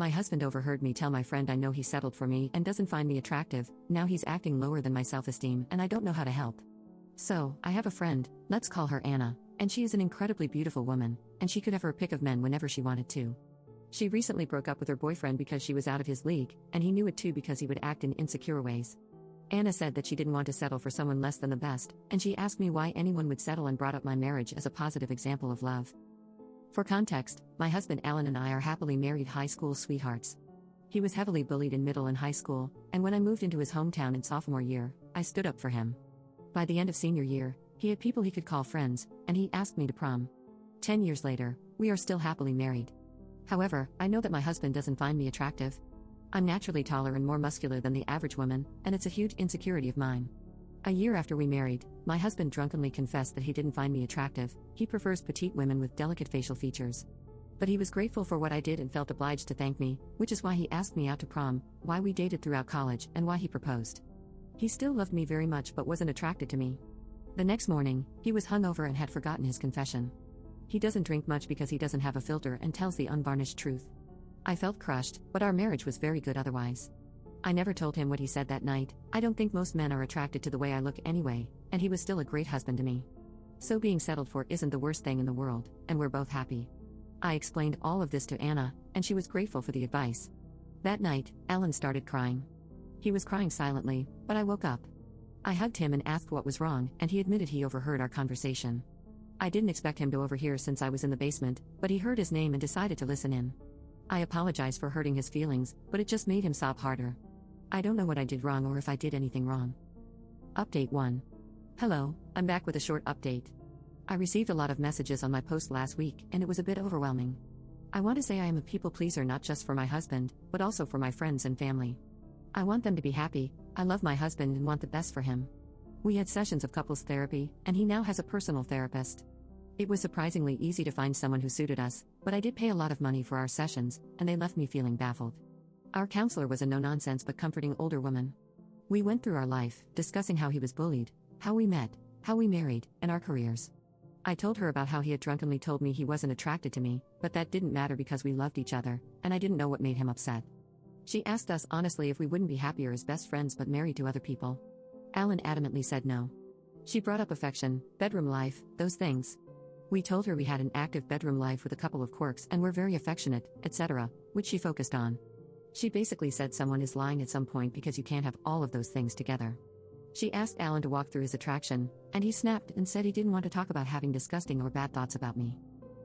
My husband overheard me tell my friend I know he settled for me and doesn't find me attractive. Now he's acting lower than my self-esteem and I don't know how to help. So, I have a friend, let's call her Anna, and she is an incredibly beautiful woman, and she could have her pick of men whenever she wanted to. She recently broke up with her boyfriend because she was out of his league, and he knew it too because he would act in insecure ways. Anna said that she didn't want to settle for someone less than the best, and she asked me why anyone would settle and brought up my marriage as a positive example of love. For context, my husband Alan and I are happily married high school sweethearts. He was heavily bullied in middle and high school, and when I moved into his hometown in sophomore year, I stood up for him. By the end of senior year, he had people he could call friends, and he asked me to prom. 10 years later, we are still happily married. However, I know that my husband doesn't find me attractive. I'm naturally taller and more muscular than the average woman, and it's a huge insecurity of mine. A year after we married, my husband drunkenly confessed that he didn't find me attractive. He prefers petite women with delicate facial features. But he was grateful for what I did and felt obliged to thank me, which is why he asked me out to prom, why we dated throughout college, and why he proposed. He still loved me very much but wasn't attracted to me. The next morning, he was hungover and had forgotten his confession. He doesn't drink much because he doesn't have a filter and tells the unvarnished truth. I felt crushed, but our marriage was very good otherwise. I never told him what he said that night. I don't think most men are attracted to the way I look anyway, and he was still a great husband to me. So being settled for isn't the worst thing in the world, and we're both happy. I explained all of this to Anna, and she was grateful for the advice. That night, Alan started crying. He was crying silently, but I woke up. I hugged him and asked what was wrong, and he admitted he overheard our conversation. I didn't expect him to overhear since I was in the basement, but he heard his name and decided to listen in. I apologized for hurting his feelings, but it just made him sob harder. I don't know what I did wrong or if I did anything wrong. Update 1. Hello, I'm back with a short update. I received a lot of messages on my post last week, and it was a bit overwhelming. I want to say I am a people pleaser not just for my husband, but also for my friends and family. I want them to be happy. I love my husband and want the best for him. We had sessions of couples therapy, and he now has a personal therapist. It was surprisingly easy to find someone who suited us, but I did pay a lot of money for our sessions, and they left me feeling baffled. Our counselor was a no-nonsense but comforting older woman. We went through our life, discussing how he was bullied, how we met, how we married, and our careers. I told her about how he had drunkenly told me he wasn't attracted to me, but that didn't matter because we loved each other, and I didn't know what made him upset. She asked us honestly if we wouldn't be happier as best friends but married to other people. Alan adamantly said no. She brought up affection, bedroom life, those things. We told her we had an active bedroom life with a couple of quirks and were very affectionate, etc., which she focused on. She basically said someone is lying at some point because you can't have all of those things together. She asked Alan to walk through his attraction, and he snapped and said he didn't want to talk about having disgusting or bad thoughts about me.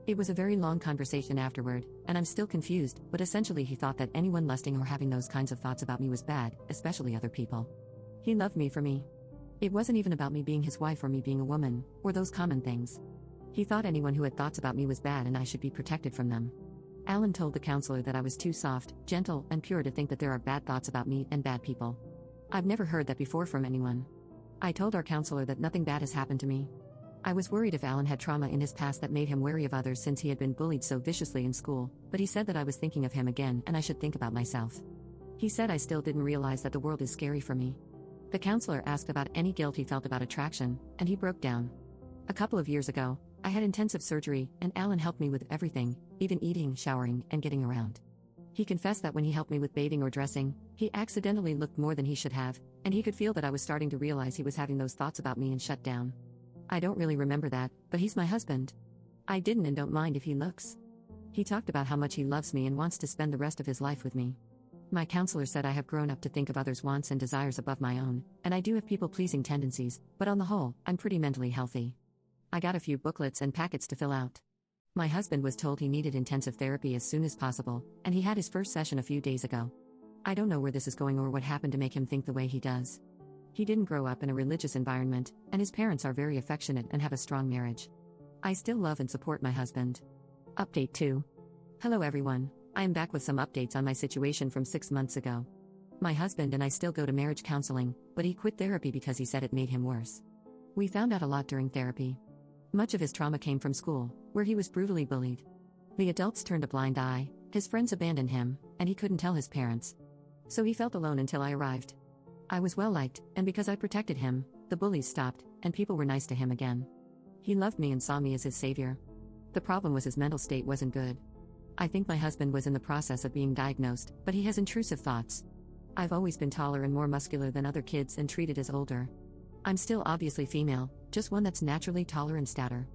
It was a very long conversation afterward, and I'm still confused, but essentially he thought that anyone lusting or having those kinds of thoughts about me was bad, especially other people. He loved me for me. It wasn't even about me being his wife or me being a woman, or those common things. He thought anyone who had thoughts about me was bad and I should be protected from them. Alan told the counselor that I was too soft, gentle, and pure to think that there are bad thoughts about me and bad people. I've never heard that before from anyone. I told our counselor that nothing bad has happened to me. I was worried if Alan had trauma in his past that made him wary of others since he had been bullied so viciously in school, but he said that I was thinking of him again and I should think about myself. He said I still didn't realize that the world is scary for me. The counselor asked about any guilt he felt about attraction, and he broke down. A couple of years ago, I had intensive surgery, and Alan helped me with everything, even eating, showering, and getting around. He confessed that when he helped me with bathing or dressing, he accidentally looked more than he should have, and he could feel that I was starting to realize he was having those thoughts about me and shut down. I don't really remember that, but he's my husband. I didn't and don't mind if he looks. He talked about how much he loves me and wants to spend the rest of his life with me. My counselor said I have grown up to think of others' wants and desires above my own, and I do have people-pleasing tendencies, but on the whole, I'm pretty mentally healthy. I got a few booklets and packets to fill out. My husband was told he needed intensive therapy as soon as possible, and he had his first session a few days ago. I don't know where this is going or what happened to make him think the way he does. He didn't grow up in a religious environment, and his parents are very affectionate and have a strong marriage. I still love and support my husband. Update 2. Hello everyone, I am back with some updates on my situation from 6 months ago. My husband and I still go to marriage counseling, but he quit therapy because he said it made him worse. We found out a lot during therapy. Much of his trauma came from school, where he was brutally bullied. The adults turned a blind eye, his friends abandoned him, and he couldn't tell his parents. So he felt alone until I arrived. I was well liked, and because I protected him, the bullies stopped, and people were nice to him again. He loved me and saw me as his savior. The problem was his mental state wasn't good. I think my husband was in the process of being diagnosed, but he has intrusive thoughts. I've always been taller and more muscular than other kids and treated as older. I'm still obviously female, just one that's naturally taller and stouter.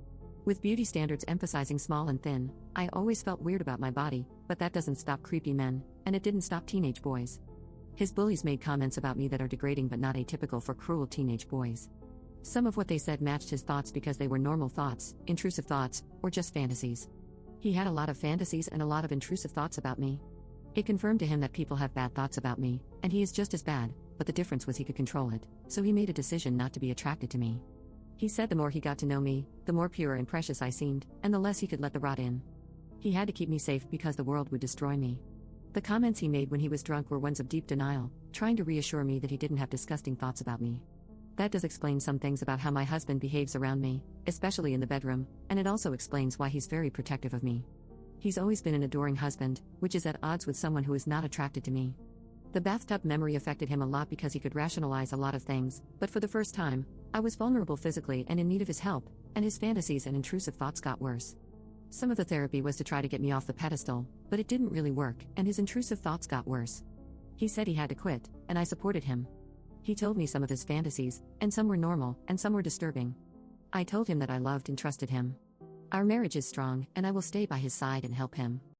With beauty standards emphasizing small and thin, I always felt weird about my body, but that doesn't stop creepy men, and it didn't stop teenage boys. His bullies made comments about me that are degrading but not atypical for cruel teenage boys. Some of what they said matched his thoughts because they were normal thoughts, intrusive thoughts, or just fantasies. He had a lot of fantasies and a lot of intrusive thoughts about me. It confirmed to him that people have bad thoughts about me, and he is just as bad, but the difference was he could control it, so he made a decision not to be attracted to me. He said the more he got to know me, the more pure and precious I seemed, and the less he could let the rot in. He had to keep me safe because the world would destroy me. The comments he made when he was drunk were ones of deep denial, trying to reassure me that he didn't have disgusting thoughts about me. That does explain some things about how my husband behaves around me, especially in the bedroom, and it also explains why he's very protective of me. He's always been an adoring husband, which is at odds with someone who is not attracted to me. The bathtub memory affected him a lot because he could rationalize a lot of things, but for the first time, I was vulnerable physically and in need of his help, and his fantasies and intrusive thoughts got worse. Some of the therapy was to try to get me off the pedestal, but it didn't really work, and his intrusive thoughts got worse. He said he had to quit, and I supported him. He told me some of his fantasies, and some were normal, and some were disturbing. I told him that I loved and trusted him. Our marriage is strong, and I will stay by his side and help him.